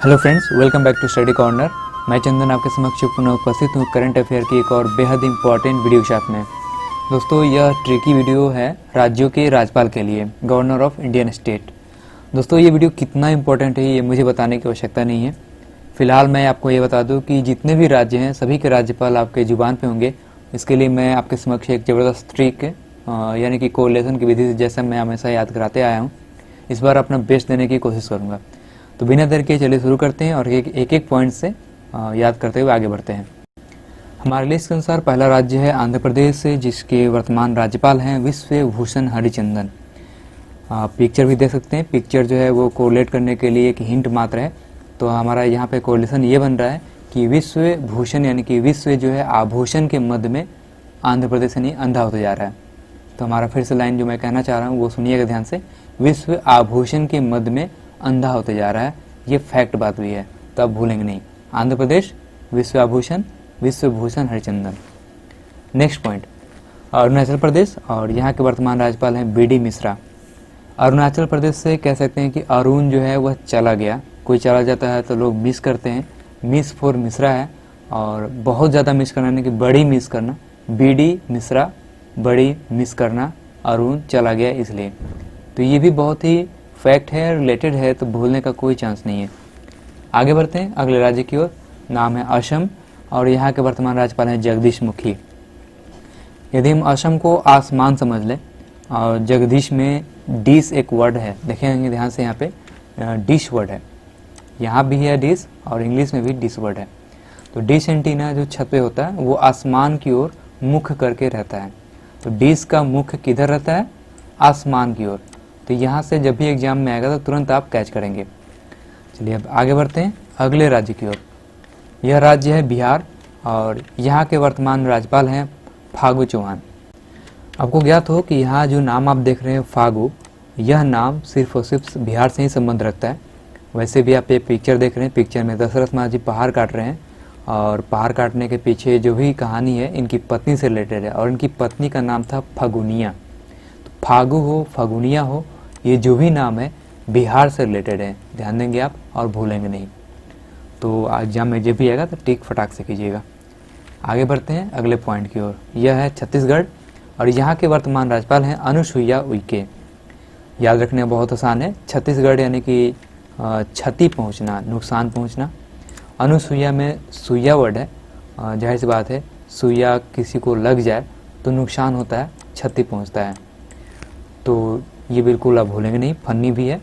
Hello friends, welcome back to study corner. मैं चंदन आपके समक्ष पुनः उपस्थित हूँ करंट अफेयर की एक और बेहद इंपॉर्टेंट वीडियो के साथ में। दोस्तों, यह ट्रिकी वीडियो है राज्यों के राज्यपाल के लिए, गवर्नर ऑफ इंडियन स्टेट। दोस्तों, ये वीडियो कितना इंपॉर्टेंट है ये मुझे बताने की आवश्यकता नहीं है। फिलहाल मैं आपको ये बता दूँ कि जितने भी राज्य हैं सभी के राज्यपाल आपके जुबान पे होंगे। इसके लिए मैं आपके समक्ष एक ज़बरदस्त ट्रिक यानी कि कोरिलेशन की विधि से, जैसा मैं हमेशा याद कराते आया हूँ, इस बार अपना बेस्ट देने की कोशिश करूँगा। तो बिना देर के चलिए शुरू करते हैं और एक पॉइंट से याद करते हुए आगे बढ़ते हैं। हमारे लिस्ट के अनुसार पहला राज्य है आंध्र प्रदेश से, जिसके वर्तमान राज्यपाल हैं विश्वभूषण हरिचंदन। पिक्चर भी देख सकते हैं। पिक्चर जो है वो कोरिलेट करने के लिए एक हिंट मात्र है। तो हमारा यहाँ पे कोरिलेशन ये बन रहा है कि विश्वभूषण यानी कि विश्व जो है आभूषण के मध्य में आंध्र प्रदेश यानी अंधा होता जा रहा है। तो हमारा फिर से लाइन जो मैं कहना चाह रहा हूँ वो सुनिएगा ध्यान से। विश्व आभूषण के मध्य में अंधा होते जा रहा है, ये फैक्ट बात हुई है, तो आप भूलेंगे नहीं। आंध्र प्रदेश विश्वभूषण हरिचंदन। नेक्स्ट पॉइंट, अरुणाचल प्रदेश और यहाँ के वर्तमान राज्यपाल हैं बी डी मिश्रा। अरुणाचल प्रदेश से कह सकते हैं कि अरुण जो है वह चला गया। कोई चला जाता है तो लोग मिस करते हैं, मिस फॉर मिश्रा है, और बहुत ज़्यादा मिस करना यानी कि बड़ी मिस करना। बी डी मिश्रा, बड़ी मिस करना, अरुण चला गया इसलिए। तो ये भी बहुत ही फैक्ट है, रिलेटेड है, तो भूलने का कोई चांस नहीं है। आगे बढ़ते हैं अगले राज्य की ओर। नाम है असम और यहाँ के वर्तमान राज्यपाल हैं जगदीश मुखी। यदि हम असम को आसमान समझ लें और जगदीश में डिश एक वर्ड है, देखेंगे ध्यान से, यहाँ पे डिश वर्ड है, यहाँ भी है डिश और इंग्लिश में भी डिश वर्ड है। तो डिश एंटीना जो छत पे होता है वो आसमान की ओर मुख करके रहता है। तो डिश का मुख किधर रहता है? आसमान की ओर। तो यहाँ से जब भी एग्जाम में आएगा तो तुरंत आप कैच करेंगे। चलिए अब आगे बढ़ते हैं अगले राज्य की ओर। यह राज्य है बिहार और यहाँ के वर्तमान राज्यपाल हैं फागू चौहान। आपको ज्ञात हो कि यहाँ जो नाम आप देख रहे हैं फागू, यह नाम सिर्फ और सिर्फ बिहार से ही संबंध रखता है। वैसे भी आप ये पिक्चर देख रहे हैं, पिक्चर में दशरथ महाराज जी पहाड़ काट रहे हैं और पहाड़ काटने के पीछे जो भी कहानी है इनकी पत्नी से रिलेटेड है और इनकी पत्नी का नाम था फगुनिया। तो फागू हो, फगुनिया हो, ये जो भी नाम है बिहार से रिलेटेड है, ध्यान देंगे आप और भूलेंगे नहीं। तो एग्जाम में जब भी आएगा तो टिक फटाक से कीजिएगा। आगे बढ़ते हैं अगले पॉइंट की ओर। यह है छत्तीसगढ़ और यहाँ के वर्तमान राज्यपाल हैं अनुसुईया उइके। याद रखने बहुत आसान है। छत्तीसगढ़ यानी कि क्षति पहुँचना, नुकसान पहुँचना। अनुसुईया में सुईया वर्ड है, जाहिर सी बात है, सुईया किसी को लग जाए तो नुकसान होता है, क्षति पहुँचता है। तो ये बिल्कुल आप भूलेंगे नहीं, फनी भी है,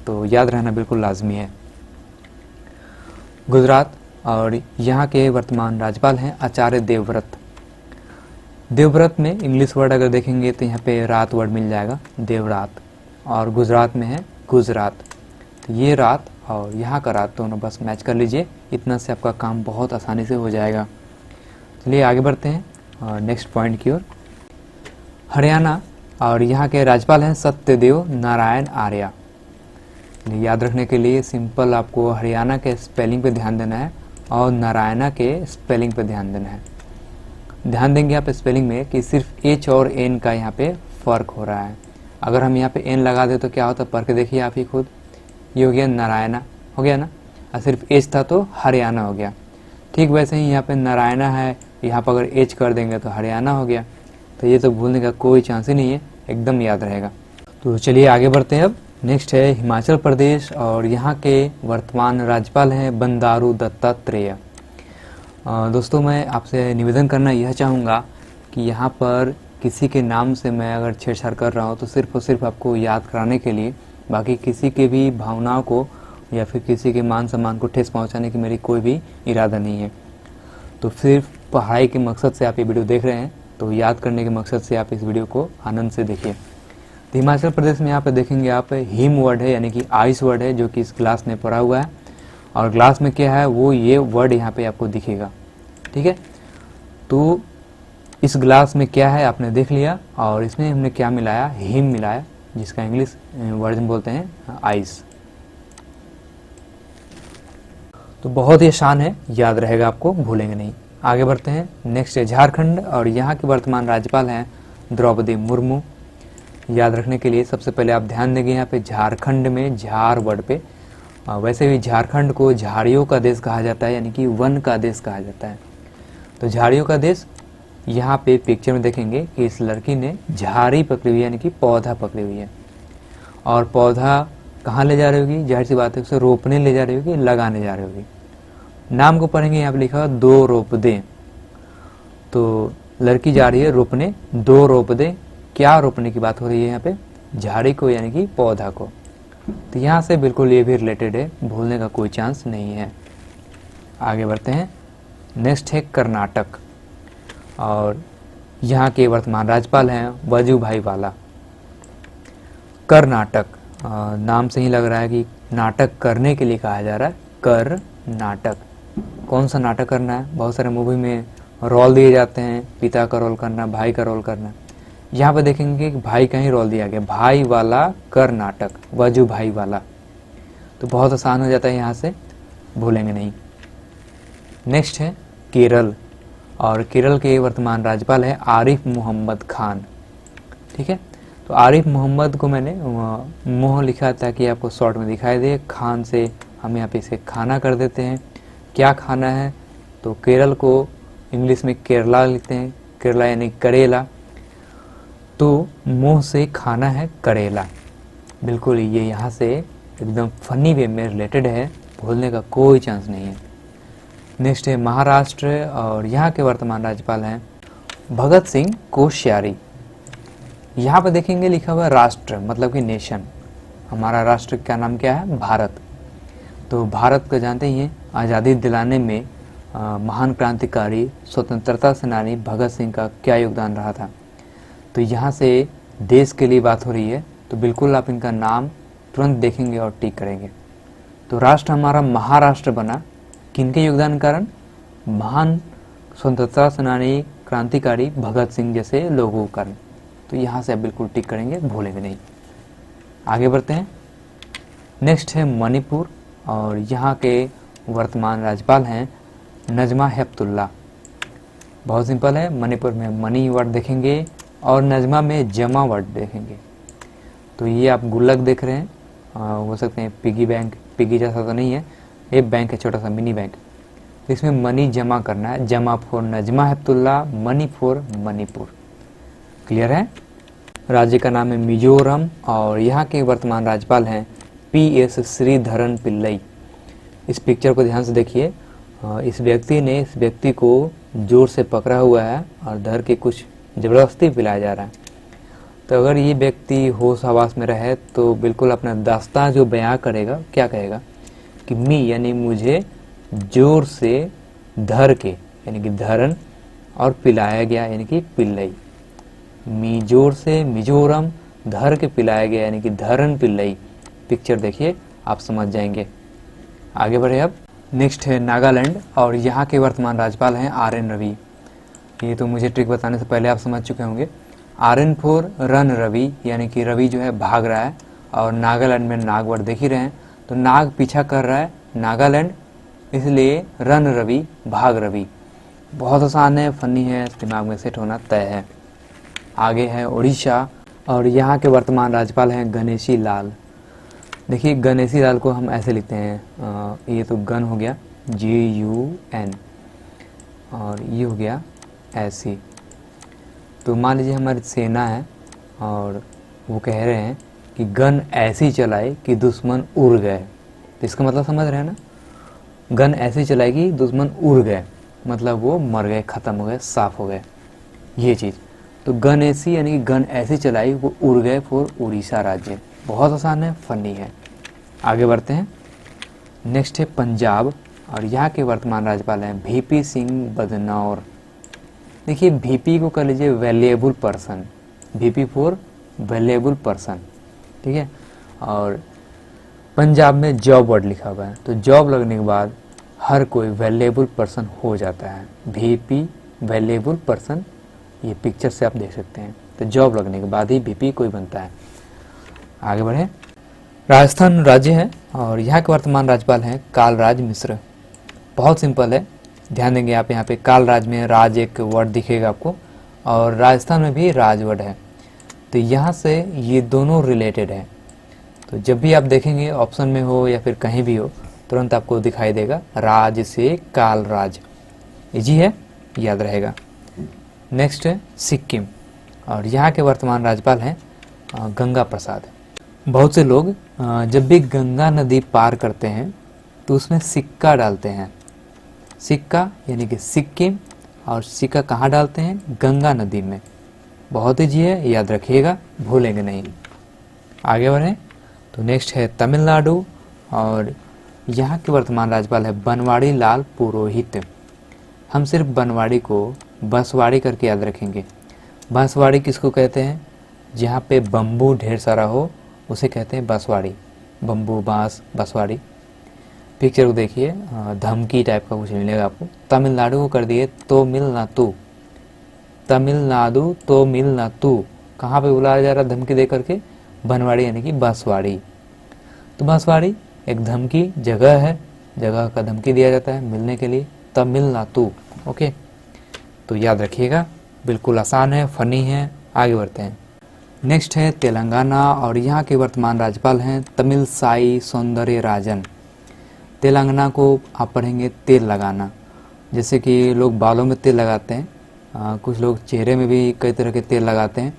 तो याद रहना बिल्कुल लाजमी है। गुजरात और यहाँ के वर्तमान राज्यपाल हैं आचार्य देवव्रत। देवव्रत में इंग्लिश वर्ड अगर देखेंगे तो यहाँ पे रात वर्ड मिल जाएगा, देवरात, और गुजरात में है गुजरात। तो ये रात और यहाँ का रात दोनों बस मैच कर लीजिए, इतना से आपका काम बहुत आसानी से हो जाएगा। चलिए आगे बढ़ते हैं नेक्स्ट पॉइंट की ओर। हरियाणा और यहाँ के राज्यपाल हैं सत्यदेव नारायण आर्य। याद रखने के लिए सिंपल आपको हरियाणा के स्पेलिंग पे ध्यान देना है और नारायणा के स्पेलिंग पे ध्यान देना है। ध्यान देंगे आप स्पेलिंग में कि सिर्फ एच और एन का यहाँ पे फ़र्क हो रहा है। अगर हम यहाँ पे एन लगा दे तो क्या होता है, पढ़ के देखिए आप ही खुद। ये हो गया नारायणा, हो गया ना, और सिर्फ एच था तो हरियाणा हो गया। ठीक वैसे ही यहाँ पे नारायणा है, यहाँ पर अगर एच कर देंगे तो हरियाणा हो गया। तो ये तो भूलने का कोई चांस ही नहीं है, एकदम याद रहेगा। तो चलिए आगे बढ़ते हैं। अब नेक्स्ट है हिमाचल प्रदेश और यहाँ के वर्तमान राज्यपाल हैं बंडारू दत्तात्रेय। दोस्तों, मैं आपसे निवेदन करना यह चाहूँगा कि यहाँ पर किसी के नाम से मैं अगर छेड़छाड़ कर रहा हूँ तो सिर्फ और सिर्फ आपको याद कराने के लिए, बाकी किसी के भी भावनाओं को या फिर किसी के मान सम्मान को ठेस पहुँचाने की मेरी कोई भी इरादा नहीं है। तो सिर्फ पढ़ाई के मकसद से आप ये वीडियो देख रहे हैं, तो याद करने के मकसद से आप इस वीडियो को आनंद से देखिए। तो हिमाचल प्रदेश में यहाँ पे देखेंगे आप हिम वर्ड है यानी कि आइस वर्ड है, जो कि इस ग्लास में पड़ा हुआ है, और ग्लास में क्या है वो ये वर्ड यहाँ पे आपको दिखेगा। ठीक है, तो इस ग्लास में क्या है आपने देख लिया, और इसमें हमने क्या मिलाया, हिम मिलाया, जिसका इंग्लिश वर्जन बोलते हैं आइस। तो बहुत ही आसान है, याद रहेगा आपको, भूलेंगे नहीं। आगे बढ़ते हैं। नेक्स्ट है झारखंड और यहाँ के वर्तमान राज्यपाल हैं द्रौपदी मुर्मू। याद रखने के लिए सबसे पहले आप ध्यान देंगे यहाँ पे झारखंड में झार वर्ड पे वैसे भी झारखंड को झाड़ियों का देश कहा जाता है, यानी कि वन का देश कहा जाता है। तो झाड़ियों का देश, यहाँ पे पिक्चर में देखेंगे कि इस लड़की ने झाड़ी पकड़ी हुई है, यानी कि पौधा पकड़ी हुई है। और पौधा कहाँ ले जा रही होगी, जाहिर सी बात है उसे रोपने ले जा रही होगी, लगाने जा रही होगी। नाम को पढ़ेंगे, यहाँ पे लिखा है 2 रोप दे। तो लड़की जा रही है रोपने, 2 रोप दे। क्या रोपने की बात हो रही है यहाँ पे, झाड़ी को यानी कि पौधा को। तो यहाँ से बिल्कुल ये भी रिलेटेड है, भूलने का कोई चांस नहीं है। आगे बढ़ते हैं। नेक्स्ट है कर्नाटक, और यहाँ के वर्तमान राज्यपाल हैं वजुभाई वाला। कर्नाटक, नाम से ही लग रहा है कि नाटक करने के लिए कहा जा रहा है, कर्नाटक। कौन सा नाटक करना है, बहुत सारे मूवी में रोल दिए जाते हैं, पिता का रोल करना, भाई का रोल करना। यहाँ पे देखेंगे कि भाई का ही रोल दिया गया, भाई वाला कर्नाटक, वजुभाई वाला। तो बहुत आसान हो जाता है, यहाँ से भूलेंगे नहीं। नेक्स्ट है केरल, और केरल के वर्तमान राज्यपाल है आरिफ मोहम्मद खान। ठीक है, तो आरिफ मोहम्मद को मैंने मोह लिखा ताकि आपको शॉर्ट में दिखाई दे, खान से हम यहाँ पे इसे खाना कर देते हैं। क्या खाना है, तो केरल को इंग्लिश में केरला लिखते हैं, केरला यानी करेला। तो मुंह से खाना है करेला। बिल्कुल ये यहाँ से एकदम फनी वे में रिलेटेड है, भूलने का कोई चांस नहीं है। नेक्स्ट है महाराष्ट्र, और यहाँ के वर्तमान राज्यपाल हैं भगत सिंह कोश्यारी। यहाँ पर देखेंगे लिखा हुआ है राष्ट्र, मतलब कि नेशन। हमारा राष्ट्र का नाम क्या है, भारत। तो भारत को जानते ही हैं, आज़ादी दिलाने में महान क्रांतिकारी स्वतंत्रता सेनानी भगत सिंह का क्या योगदान रहा था। तो यहाँ से देश के लिए बात हो रही है, तो बिल्कुल आप इनका नाम तुरंत देखेंगे और टिक करेंगे। तो राष्ट्र हमारा महाराष्ट्र बना किनके योगदान के कारण, महान स्वतंत्रता सेनानी क्रांतिकारी भगत सिंह जैसे लोगों के कारण। तो यहाँ से आप बिल्कुल टिक करेंगे, भूलेंगे नहीं। आगे बढ़ते हैं। नेक्स्ट है मणिपुर, और यहाँ के वर्तमान राज्यपाल हैं नजमा हेपतुल्ला। बहुत सिंपल है, मणिपुर में मनी वर्ड देखेंगे और नजमा में जमा वर्ड देखेंगे। तो ये आप गुल्लक देख रहे हैं, हो सकते हैं पिगी बैंक, पिगी जैसा तो नहीं है, ये बैंक है, छोटा सा मिनी बैंक। तो इसमें मनी जमा करना है, जमा for Najma Heptulla, money for Manipur. Clear है। राज्य का नाम है मिजोरम, और यहाँ के वर्तमान राज्यपाल हैं PS श्रीधरन पिल्लई। इस पिक्चर को ध्यान से देखिए, इस व्यक्ति ने इस व्यक्ति को जोर से पकड़ा हुआ है और धर के कुछ ज़बरदस्ती पिलाया जा रहा है। तो अगर ये व्यक्ति होश हवास में रहे तो बिल्कुल अपना दास्तां जो बयां करेगा, क्या कहेगा कि मी यानी मुझे जोर से धर के, यानी कि धरन, और पिलाया गया यानी कि पिल्लई। मी जोर से मिजोरम, धर के पिलाया गया यानी कि धरन पिल्लई। पिक्चर देखिए आप समझ जाएंगे। आगे बढ़े अब। नेक्स्ट है नागालैंड, और यहाँ के वर्तमान राज्यपाल हैं RN रवि। ये तो मुझे ट्रिक बताने से पहले आप समझ चुके होंगे। RN फॉर रन रवि, यानी कि रवि जो है भाग रहा है, और नागालैंड में नाग वर्ड देख ही रहे हैं, तो नाग पीछा कर रहा है नागालैंड, इसलिए रन रवि, भाग रवि। बहुत आसान है, फनी है, दिमाग में सेट होना तय है। आगे है उड़ीसा, और यहाँ के वर्तमान राज्यपाल हैं गणेशी लाल। देखिए गणेशी लाल को हम ऐसे लिखते हैं, ये तो गन हो गया GUN, और ये हो गया ऐसी। तो मान लीजिए हमारी सेना है और वो कह रहे हैं कि गन ऐसी चलाए कि दुश्मन उड़ गए। तो इसका मतलब समझ रहे हैं ना, गन ऐसी चलाएगी दुश्मन उड़ गए, मतलब वो मर गए, ख़त्म हो गए, साफ हो गए, ये चीज़। तो गन ऐसी यानी कि गन ऐसी चलाई वो उड़ गए फॉर उड़ीसा राज्य। बहुत आसान है, फनी है। आगे बढ़ते हैं। नेक्स्ट है पंजाब, और यहाँ के वर्तमान राज्यपाल हैं VP सिंह बदनौर। देखिए VP को कर लीजिए valuable person, VP for valuable person, ठीक है। और पंजाब में जॉब वर्ड लिखा हुआ है, तो जॉब लगने के बाद हर कोई वैल्यूएबल पर्सन हो जाता है। VP वैल्यूएबल पर्सन, ये पिक्चर से आप देख सकते हैं। तो जॉब लगने के बाद ही VP कोई बनता है। आगे बढ़े। राजस्थान राज्य है, और यहाँ के वर्तमान राज्यपाल हैं कालराज मिश्र। बहुत सिंपल है, ध्यान देंगे आप। यहाँ पे कालराज में राज एक वर्ड दिखेगा आपको, और राजस्थान में भी राज वर्ड है, तो यहाँ से ये दोनों रिलेटेड है। तो जब भी आप देखेंगे ऑप्शन में हो या फिर कहीं भी हो, तुरंत आपको दिखाई देगा राज से काल राज। इजी है, याद रहेगा। नेक्स्ट है सिक्किम, और यहाँ के वर्तमान राज्यपाल हैं गंगा प्रसाद। बहुत से लोग जब भी गंगा नदी पार करते हैं तो उसमें सिक्का डालते हैं। सिक्का यानी कि सिक्किम, और सिक्का कहाँ डालते हैं? गंगा नदी में। बहुत ईजी है, याद रखिएगा, भूलेंगे नहीं। आगे बढ़ें तो नेक्स्ट है तमिलनाडु, और यहाँ के वर्तमान राज्यपाल है बनवाड़ी लाल पुरोहित। हम सिर्फ बनवाड़ी को बंसवाड़ी करके याद रखेंगे। बंसवाड़ी किसको कहते हैं? जहाँ पे बम्बू ढेर सारा हो उसे कहते हैं बंसवाड़ी। बम्बू, बांस, बंसवाड़ी। पिक्चर को देखिए, धमकी टाइप का कुछ मिलेगा आपको। तमिलनाडु को कर दिए तो मिलनातु। तमिलनाडु तो मिलनातु, कहाँ पे बुलाया जा रहा है धमकी दे करके? बनवाड़ी यानी कि बंसवाड़ी। तो बंसवाड़ी एक धमकी जगह है, जगह का धमकी दिया जाता है मिलने के लिए, तमिलनाडु। ओके, तो याद रखिएगा, बिल्कुल आसान है, फनी है। आगे बढ़ते हैं। नेक्स्ट है तेलंगाना, और यहाँ के वर्तमान राज्यपाल हैं तमिलसाई सौंदरराजन। तेलंगाना को आप पढ़ेंगे तेल लगाना, जैसे कि लोग बालों में तेल लगाते हैं, कुछ लोग चेहरे में भी कई तरह के तेल लगाते हैं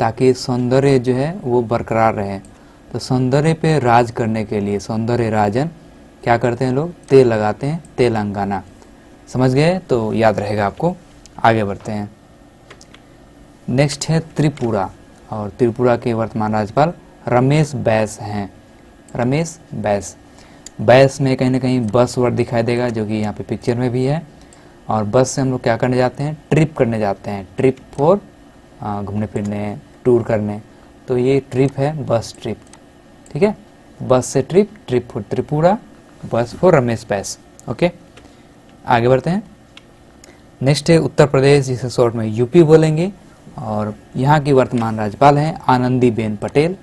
ताकि सौंदर्य जो है वो बरकरार रहे। तो सौंदर्य पे राज करने के लिए सौंदर्य राजन क्या करते हैं? लोग तेल लगाते हैं, तेलंगाना। समझ गए? तो याद रहेगा आपको। आगे बढ़ते हैं। नेक्स्ट है त्रिपुरा, और त्रिपुरा के वर्तमान राज्यपाल रमेश बैस हैं। रमेश बैस। बैस में कहीं ना कहीं बस वर्ड दिखाई देगा, जो कि यहाँ पे पिक्चर में भी है। और बस से हम लोग क्या करने जाते हैं? ट्रिप करने जाते हैं। ट्रिप फॉर घूमने फिरने, टूर करने। तो ये ट्रिप है, बस ट्रिप। ठीक है, बस से ट्रिप, ट्रिप फॉर त्रिपुरा, बस फॉर रमेश बैस। ओके, आगे बढ़ते हैं। नेक्स्ट है उत्तर प्रदेश, जिसे शॉर्ट में यूपी बोलेंगे, और यहाँ की वर्तमान राज्यपाल हैं आनंदीबेन पटेल।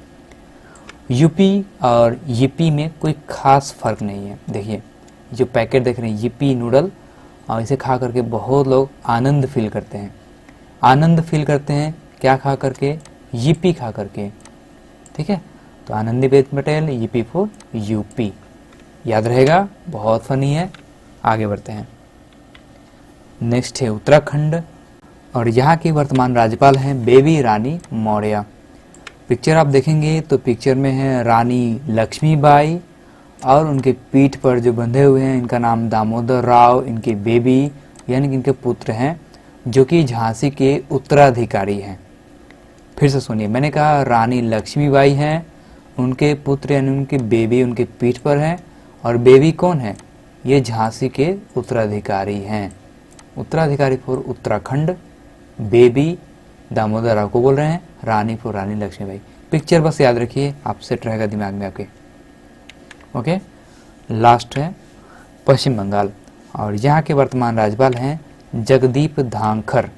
यूपी और यीपी में कोई खास फर्क नहीं है। देखिए जो पैकेट देख रहे हैं यीपी नूडल, और इसे खा करके बहुत लोग आनंद फील करते हैं। आनंद फील करते हैं क्या खा करके? यीपी खा करके। ठीक है, तो आनंदीबेन पटेल, यीपी फॉर यूपी। याद रहेगा, बहुत फनी है। आगे बढ़ते हैं। नेक्स्ट है उत्तराखंड, और यहाँ की वर्तमान राज्यपाल हैं बेबी रानी मौर्य। पिक्चर आप देखेंगे तो पिक्चर में है रानी लक्ष्मीबाई, और उनके पीठ पर जो बंधे हुए हैं इनका नाम दामोदर राव, इनके बेबी यानी कि इनके पुत्र हैं, जो कि झांसी के उत्तराधिकारी हैं। फिर से सुनिए, मैंने कहा रानी लक्ष्मीबाई हैं, उनके पुत्र यानी उनके बेबी उनके पीठ पर हैं, और बेबी कौन है? ये झांसी के उत्तराधिकारी हैं। उत्तराधिकारी फॉर उत्तराखंड, बेबी दामोदर राव को बोल रहे हैं, रानी फॉर रानी लक्ष्मीबाई। पिक्चर बस याद रखिए, आप सेट रहेगा दिमाग में आपके। ओके, लास्ट है पश्चिम बंगाल, और यहाँ के वर्तमान राज्यपाल हैं जगदीप धांखर।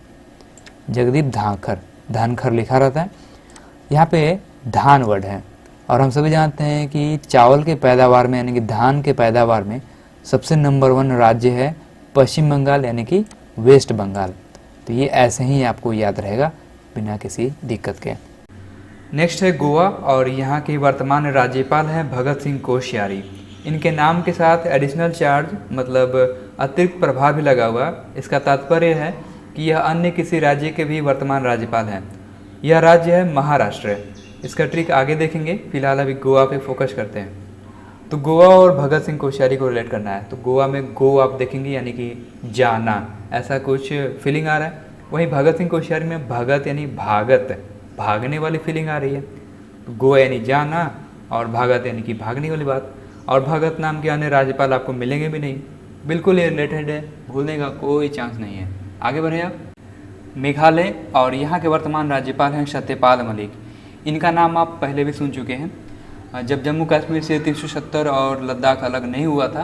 जगदीप धांखर, धानखर लिखा रहता है, यहाँ पे धान वर्ड है। और हम सभी जानते हैं कि चावल के पैदावार में यानी कि धान के पैदावार में सबसे नंबर 1 राज्य है पश्चिम बंगाल यानी कि वेस्ट बंगाल। तो ये ऐसे ही आपको याद रहेगा बिना किसी दिक्कत के। नेक्स्ट है गोवा, और यहाँ के वर्तमान राज्यपाल हैं भगत सिंह कोश्यारी। इनके नाम के साथ एडिशनल चार्ज मतलब अतिरिक्त प्रभाव भी लगा हुआ। इसका तात्पर्य है कि यह अन्य किसी राज्य के भी वर्तमान राज्यपाल हैं। यह राज्य है महाराष्ट्र। इसका ट्रिक आगे देखेंगे, फिलहाल अभी गोवा पे फोकस करते हैं। तो गोवा और भगत सिंह कोश्यारी को रिलेट करना है, तो गोवा में गो आप देखेंगे यानी कि जाना, ऐसा कुछ फीलिंग आ रहा है। वहीं भगत सिंह कोश्यारी में भगत यानी भागत, भागने वाली फीलिंग आ रही है। तो गो यानी जाना और भागत यानी कि भागने वाली बात। और भगत नाम के अन्य राज्यपाल आपको मिलेंगे भी नहीं, बिल्कुल ये रिलेटेड है, भूलने का कोई चांस नहीं है। आगे बढ़े आप। मेघालय, और यहाँ के वर्तमान राज्यपाल हैं सत्यपाल मलिक। इनका नाम आप पहले भी सुन चुके हैं। जब जम्मू कश्मीर से 370 और लद्दाख अलग नहीं हुआ था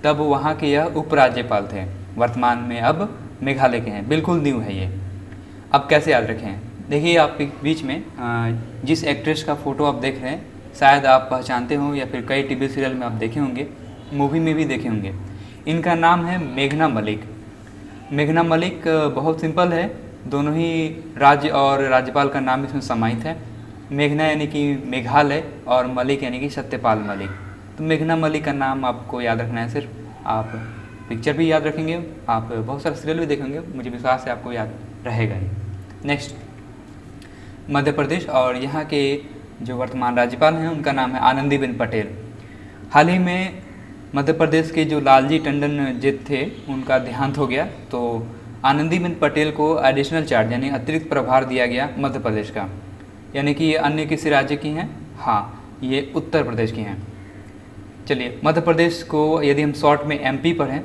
तब वहाँ के यह उपराज्यपाल थे। वर्तमान में अब मेघालय के हैं, बिल्कुल न्यू है ये। अब कैसे याद रखें? देखिए आपके बीच में जिस एक्ट्रेस का फ़ोटो आप देख रहे हैं शायद आप पहचानते हो, या फिर कई टीवी सीरियल में आप देखे होंगे, मूवी में भी देखे होंगे। इनका नाम है मेघना मलिक। मेघना मलिक बहुत सिंपल है, दोनों ही राज्य और राज्यपाल का नाम इसमें समाहित है। मेघना यानी कि मेघालय और मलिक यानी कि सत्यपाल मलिक। तो मेघना मलिक का नाम आपको याद रखना है सिर्फ, आप पिक्चर भी याद रखेंगे, आप बहुत सारे सीरियल भी देखेंगे, मुझे विश्वास है आपको याद रहेगा ही। नेक्स्ट, मध्य प्रदेश और यहाँ के जो वर्तमान राज्यपाल हैं उनका नाम है आनंदीबेन पटेल। हाल ही में मध्य प्रदेश के जो लालजी टंडन जी थे उनका देहांत हो गया, तो आनंदीबेन पटेल को एडिशनल चार्ज यानी अतिरिक्त प्रभार दिया गया मध्य प्रदेश का। यानी कि ये अन्य किसी राज्य की हैं? हाँ, ये उत्तर प्रदेश की हैं। चलिए, मध्य प्रदेश को यदि हम शॉर्ट में एमपी पर हैं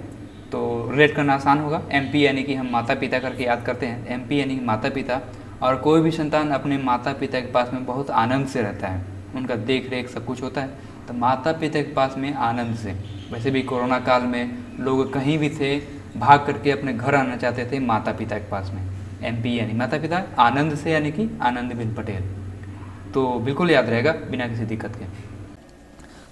तो रिलेट करना आसान होगा। एमपी यानी कि हम माता पिता करके याद करते हैं, एमपी यानी कि माता पिता। और कोई भी संतान अपने माता पिता के पास में बहुत आनंद से रहता है, उनका देख रेख सब कुछ होता है, तो माता पिता के पास में आनंद से। वैसे भी कोरोना काल में लोग कहीं भी थे, भाग करके अपने घर आना चाहते थे माता पिता के पास में। एमपी यानी माता पिता, आनंद से यानी कि आनंदीबेन पटेल। तो बिल्कुल याद रहेगा बिना किसी दिक्कत के।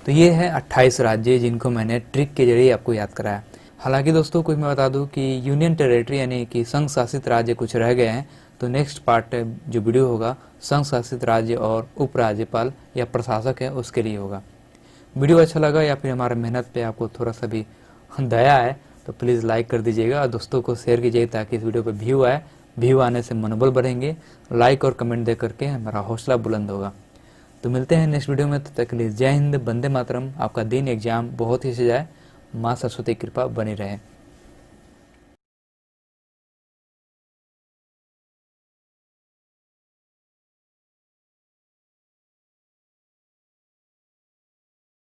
तो ये है 28 राज्य जिनको मैंने ट्रिक के जरिए आपको याद कराया। हालांकि दोस्तों कुछ मैं बता दूं कि यूनियन टेरिटरी यानी कि संघ शासित राज्य कुछ रह गए हैं, तो नेक्स्ट पार्ट जो वीडियो होगा संघ शासित राज्य और उपराज्यपाल या प्रशासक है उसके लिए होगा। वीडियो अच्छा लगा या फिर हमारा मेहनत पे आपको थोड़ा सा भी दया है तो प्लीज़ लाइक कर दीजिएगा और दोस्तों को शेयर कीजिएगा ताकि इस वीडियो पे व्यू आए। व्यू आने से मनोबल बढ़ेंगे, लाइक और कमेंट दे करके हमारा हौसला बुलंद होगा। तो मिलते हैं नेक्स्ट वीडियो में, तब तक के लिए जय हिंद, वंदे मातरम। आपका दिन एग्जाम बहुत ही से जाए, माँ सरस्वती की कृपा बनी रहे।